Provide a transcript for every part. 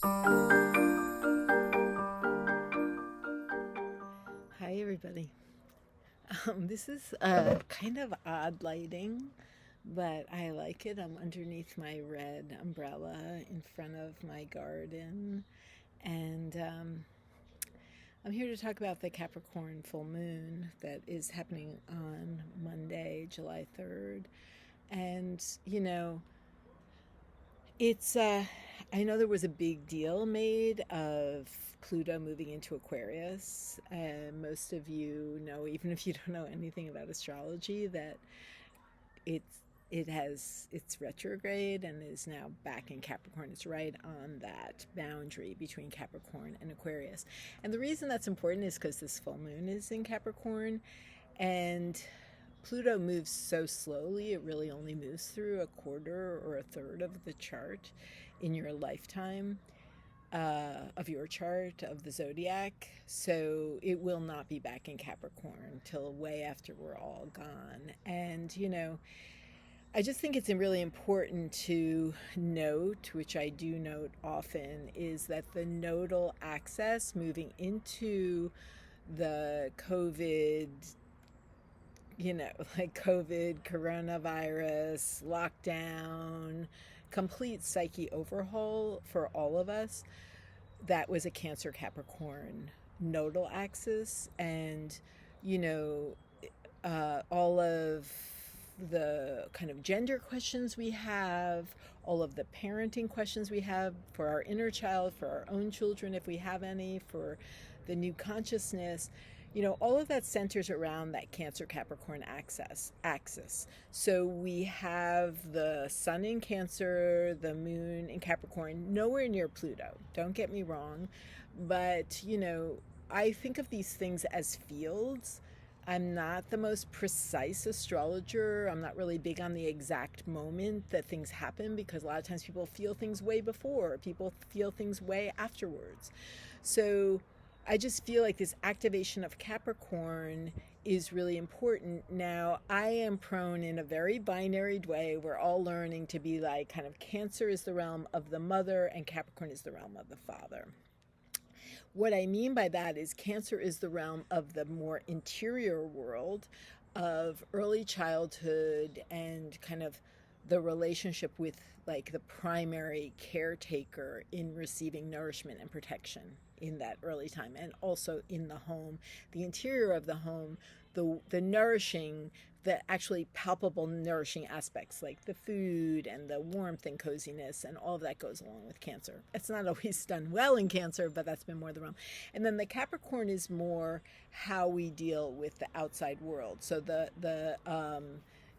Hi, everybody. This is kind of odd lighting, but I like it. I'm underneath my red umbrella in front of my garden, and I'm here to talk about the Capricorn full moon that is happening on Monday, July 3rd. And, it's, I know there was a big deal made of Pluto moving into Aquarius. And most of you know, even if you don't know anything about astrology, that it's it's retrograde and is now back in Capricorn. It's right on that boundary between Capricorn and Aquarius. And the reason that's important is because this full moon is in Capricorn, and Pluto moves so slowly, it really only moves through a quarter or a third of the chart in your lifetime, of your chart of the zodiac. So it will not be back in Capricorn till way after we're all gone. And, I just think it's really important to note, which I do note often, is that the nodal axis moving into the COVID, like COVID, coronavirus, lockdown, complete psyche overhaul for all of us. That was a Cancer Capricorn nodal axis. And, you know, all of the kind of gender questions we have, all of the parenting questions we have for our inner child, for our own children, if we have any, for the new consciousness, all of that centers around that Cancer Capricorn axis. So we have the sun in Cancer, the moon in Capricorn, nowhere near Pluto. Don't get me wrong. But, I think of these things as fields. I'm not the most precise astrologer. I'm not really big on the exact moment that things happen, because a lot of times people feel things way before, people feel things way afterwards. So I just feel like this activation of Capricorn is really important. Now, I am prone in a very binary way. We're all learning to be like, kind of, Cancer is the realm of the mother and Capricorn is the realm of the father. What I mean by that is Cancer is the realm of the more interior world, of early childhood, and kind of the relationship with, like, the primary caretaker in receiving nourishment and protection in that early time, and also in the home, the interior of the home, the nourishing, the actually palpable nourishing aspects, like the food and the warmth and coziness, and all of that goes along with Cancer. It's not always done well in Cancer, but that's been more the realm. And then the Capricorn is more how we deal with the outside world. So the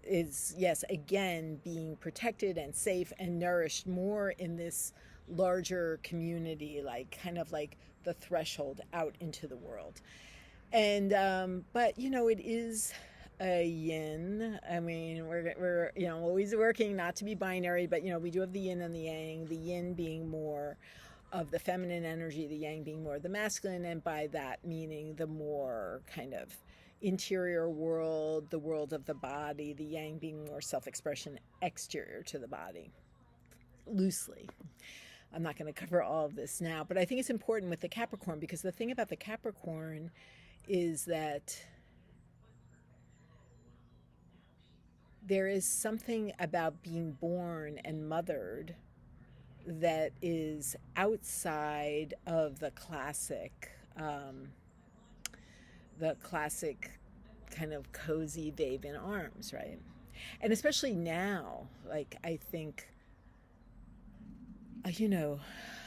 is, yes, again, being protected and safe and nourished more in this larger community, like, kind of like the threshold out into the world. And but it is a yin. I mean, we're always working not to be binary, but we do have the yin and the yang. The yin being more of the feminine energy, the yang being more of the masculine, and by that meaning the more kind of interior world, the world of the body, the yang being more self-expression exterior to the body, loosely. I'm not going to cover all of this now, but I think it's important with the Capricorn, because the thing about the Capricorn is that there is something about being born and mothered that is outside of the classic kind of cozy babe in arms, right? And especially now, like, I think,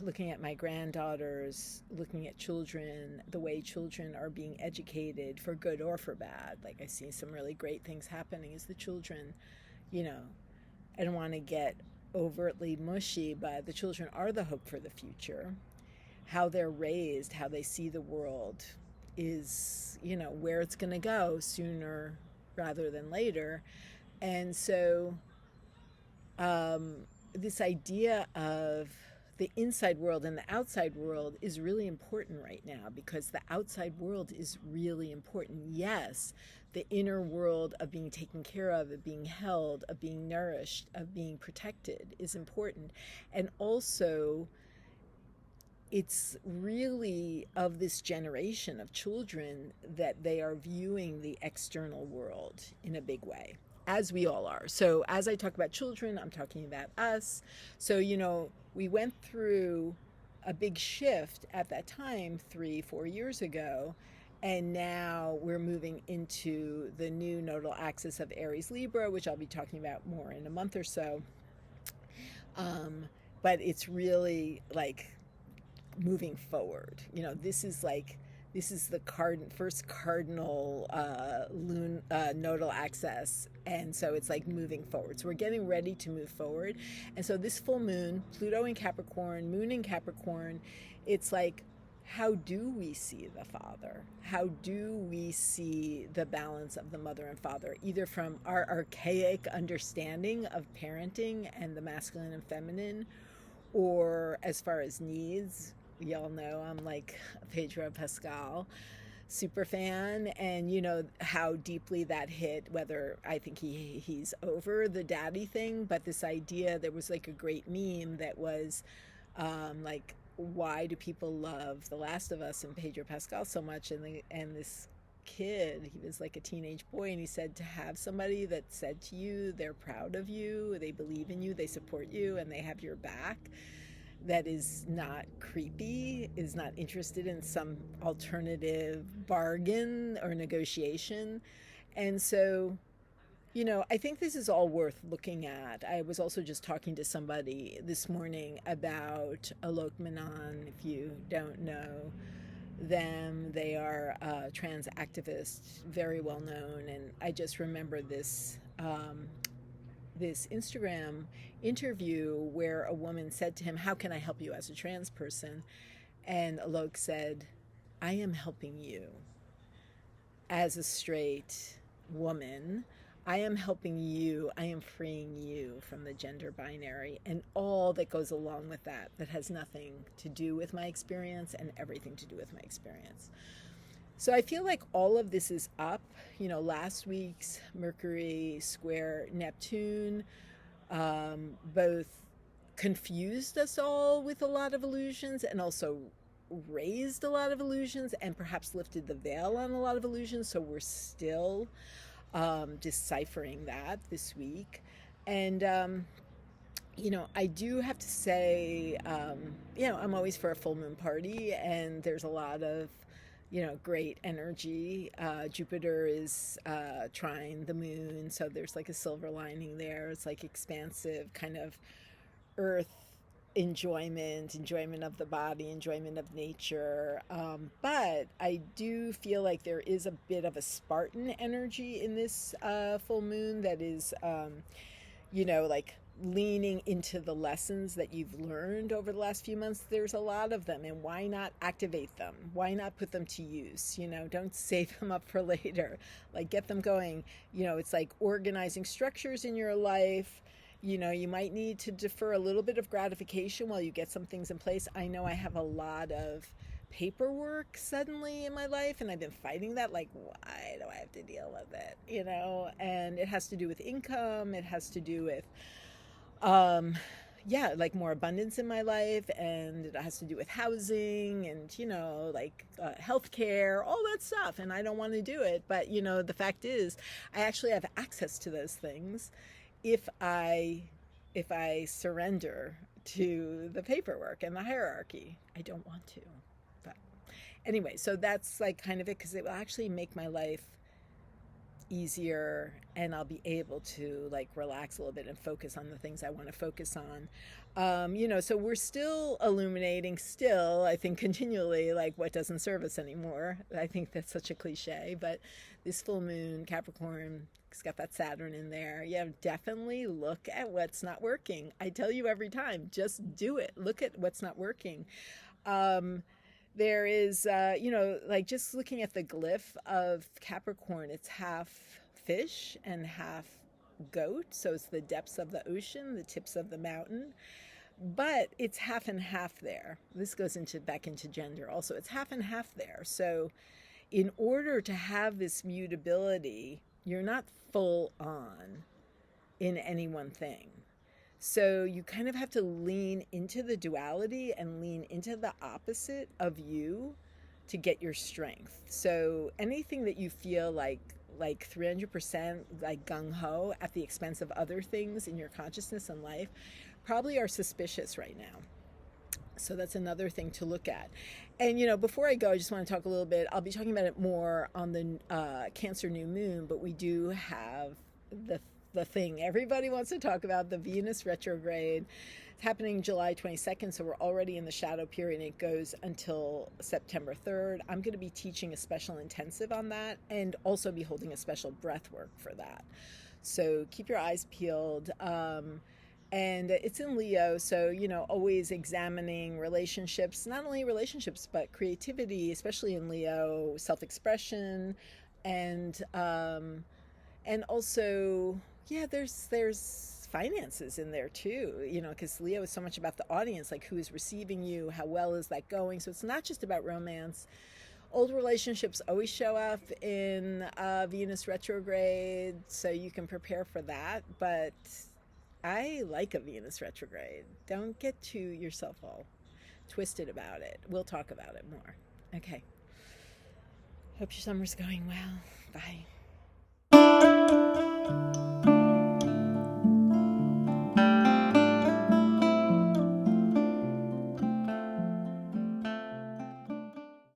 looking at my granddaughters, looking at children, the way children are being educated for good or for bad. Like, I see some really great things happening as the children, I don't want to get overtly mushy, but the children are the hope for the future. How they're raised, how they see the world is, where it's going to go sooner rather than later. And so this idea of the inside world and the outside world is really important right now, because the outside world is really important. Yes, the inner world of being taken care of being held, of being nourished, of being protected is important. And also, it's really of this generation of children that they are viewing the external world in a big way, as we all are. So as I talk about children, I'm talking about us. So, we went through a big shift at that time 3 4 years ago, and now we're moving into the new nodal axis of Aries Libra, which I'll be talking about more in a month or so. But it's really like moving forward. This is the first cardinal nodal axis, and so it's like moving forward. So we're getting ready to move forward, and so this full moon, Pluto in Capricorn, Moon in Capricorn, it's like, how do we see the father? How do we see the balance of the mother and father, either from our archaic understanding of parenting and the masculine and feminine, or as far as needs? Y'all know I'm like a Pedro Pascal super fan, and how deeply that hit, whether I think he's over the daddy thing, but this idea, there was like a great meme that was like, why do people love The Last of Us and Pedro Pascal so much? And this kid, he was like a teenage boy, and he said, to have somebody that said to you they're proud of you, they believe in you, they support you, and they have your back, that is not creepy, is not interested in some alternative bargain or negotiation. And so, I think this is all worth looking at. I was also just talking to somebody this morning about Alok Menon. If you don't know them, they are trans activists, very well known. And I just remember this Instagram interview where a woman said to him, "How can I help you as a trans person?" And Alok said, "I am helping you as a straight woman. I am helping you. I am freeing you from the gender binary and all that goes along with that, that has nothing to do with my experience and everything to do with my experience." So I feel like all of this is up. Last week's Mercury square Neptune both confused us all with a lot of illusions, and also raised a lot of illusions, and perhaps lifted the veil on a lot of illusions. So we're still deciphering that this week. And I do have to say, I'm always for a full moon party, and there's a lot of great energy. Jupiter is trine the moon, so there's like a silver lining there. It's like expansive kind of earth enjoyment of the body, enjoyment of nature. But I do feel like there is a bit of a Spartan energy in this full moon that is, like leaning into the lessons that you've learned over the last few months. There's a lot of them, and why not activate them? Why not put them to use? Don't save them up for later. Like, get them going. It's like organizing structures in your life. You might need to defer a little bit of gratification while you get some things in place. I know I have a lot of paperwork suddenly in my life, and I've been fighting that, like, why do I have to deal with it? And it has to do with income. It has to do with like more abundance in my life, and it has to do with housing and healthcare, all that stuff, and I don't want to do it. But the fact is, I actually have access to those things if I surrender to the paperwork and the hierarchy. I don't want to, but anyway, so that's like kind of it, because it will actually make my life easier, and I'll be able to like relax a little bit and focus on the things I want to focus on. So we're still illuminating, I think, continually, like what doesn't serve us anymore. I think that's such a cliche, but this full moon Capricorn, it's got that Saturn in there. Yeah, definitely look at what's not working. I tell you every time, just do it. Look at what's not working. There is, like just looking at the glyph of Capricorn, it's half fish and half goat. So it's the depths of the ocean, the tips of the mountain, but it's half and half there. This goes back into gender also. It's half and half there. So in order to have this mutability, you're not full on in any one thing. So you kind of have to lean into the duality and lean into the opposite of you to get your strength. So anything that you feel like 300% like gung ho at the expense of other things in your consciousness and life probably are suspicious right now. So that's another thing to look at. And, before I go, I just want to talk a little bit. I'll be talking about it more on the Cancer new moon, but we do have the the thing everybody wants to talk about, the Venus retrograde. It's happening July 22nd, so we're already in the shadow period, and it goes until September 3rd. I'm going to be teaching a special intensive on that and also be holding a special breath work for that. So keep your eyes peeled. And it's in Leo, so always examining relationships, not only relationships but creativity, especially in Leo, self-expression, and also, yeah, there's finances in there too, because Leo is so much about the audience, like who is receiving you, how well is that going. So it's not just about romance. Old relationships always show up in Venus retrograde, so you can prepare for that. But I like a Venus retrograde. Don't get too yourself all twisted about it. We'll talk about it more. Okay. Hope your summer's going well. Bye.